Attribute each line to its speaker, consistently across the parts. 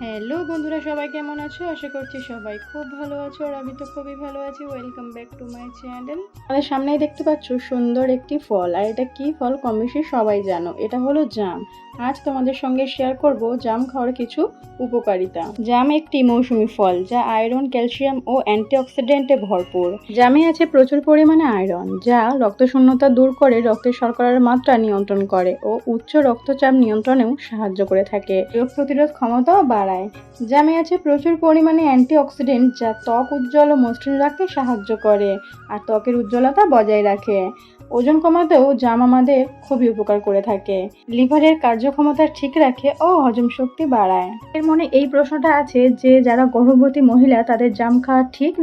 Speaker 1: Hello বন্ধুরা, সবাই কেমন আছো? আশা করছি সবাই খুব ভালো আছো, আর আমি তো খুবই ভালো আছি। Welcome back to my channel. আমাদের সামনেই দেখতে পাচ্ছ সুন্দর একটি ফল, আর এটা কি ফল কম বেশি সবাই জানো, এটা হলো জাম। আজ তোমাদের সঙ্গে শেয়ার করব জাম খাওয়ার কিছু উপকারিতা। জাম একটি মৌসুমী ফল যা আয়রন, ক্যালসিয়াম ও অ্যান্টিঅক্সিডেন্টে ভরপুর। জামে আছে প্রচুর পরিমাণে আয়রন, যা রক্তশূন্যতা দূর করে রক্তের শর্করার মাত্রা নিয়ন্ত্রণ করে ও উচ্চ রক্তচাপ নিয়ন্ত্রণেও সাহায্য করে থাকে। রোগ প্রতিরোধ ক্ষমতাও বাড়ায়। জামে আছে প্রচুর পরিমাণে অ্যান্টিঅক্সিডেন্ট যা ত্বক উজ্জ্বল ও মসৃণ রাখতে সাহায্য করে আর ত্বকের উজ্জ্বলতা বজায় রাখে। ওজন কমাতেও জাম আমাদের খুবই উপকার করে থাকে। লিভারের কার্যক্ষমতা ঠিক রাখে ও হজম শক্তি বাড়ায়। এর মনে এই প্রশ্নটা আছে যে যারা গর্ভবতী মহিলা তাদের জাম খাওয়া ঠিক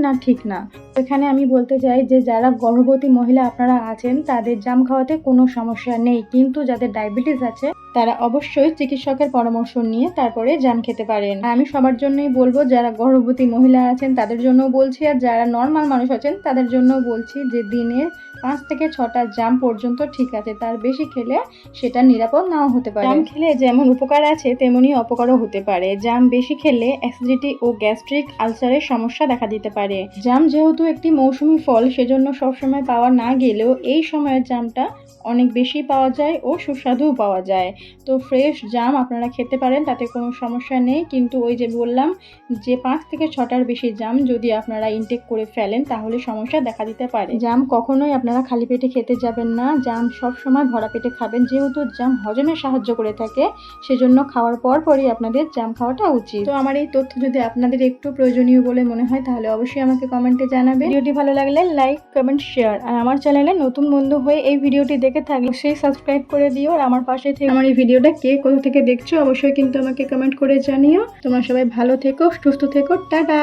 Speaker 1: না। এখানে আমি বলতে চাই যে যারা গর্ভবতী মহিলা আপনারা আছেন তাদের জাম খাওয়াতে কোনো সমস্যা নেই, কিন্তু যাদের ডায়াবেটিস আছে তারা অবশ্যই চিকিৎসকের পরামর্শ নিয়ে তারপরে জাম খেতে পারেন। আমি সবার জন্যই বলবো, যারা গর্ভবতী মহিলা আছেন তাদের জন্য বলছি, আর যারা নর্মাল মানুষ আছেন তাদের জন্য বলছি যে দিনে 5 থেকে 6টা জাম পর্যন্ত ঠিক আছে, তার বেশি খেলে সেটা নিরাপদ নাও হতে পারে। জাম খেলে যেমন উপকার আছে তেমনি অপকারও হতে পারে। জাম বেশি খেলে অ্যাসিডিটি ও গ্যাস্ট্রিক আলসারের সমস্যা দেখা দিতে পারে। জাম যেহেতু একটি মৌসুমী ফল, সেজন্য সবসময় পাওয়া না গেলেও এই সময়ের জামটা অনেক বেশি পাওয়া যায় ও সুস্বাদুও পাওয়া যায়। তো ফ্রেশ জাম আপনারা খেতে পারেন, তাতে কোনো সমস্যা নেই। কিন্তু ওই যে বললাম যে 5 থেকে 6টার বেশি জাম যদি আপনারা ইনটেক করে ফেলেন তাহলে সমস্যা দেখা দিতে পারে। জাম কখনোই আপনারা খালি পেটে খেতে যাবেন না, জাম সব সময় ভরা পেটে খাবেন। যেহেতু জাম হজমে সাহায্য করে থাকে, সেজন্য খাওয়ার পরই আপনাদের জাম খাওয়াটা উচিত। তো আমার এই তথ্য যদি আপনাদের একটু প্রয়োজনীয় বলে মনে হয় তাহলে অবশ্যই আমাকে কমেন্টে জানাবেন। ভিডিওটি ভালো লাগলে লাইক, কমেন্ট, শেয়ার। আর আমার চ্যানেলে নতুন বন্ধু হয়ে এই ভিডিওটি দেখে থাকলে সেই সাবস্ক্রাইব করে দিও। আর আমার পাশে থেকে আমার এই ভিডিওটা কে কোথা থেকে দেখছো অবশ্যই কিন্তু আমাকে কমেন্ট করে জানিও। তোমরা সবাই ভালো থেকো, সুস্থ থেকো, টাটা।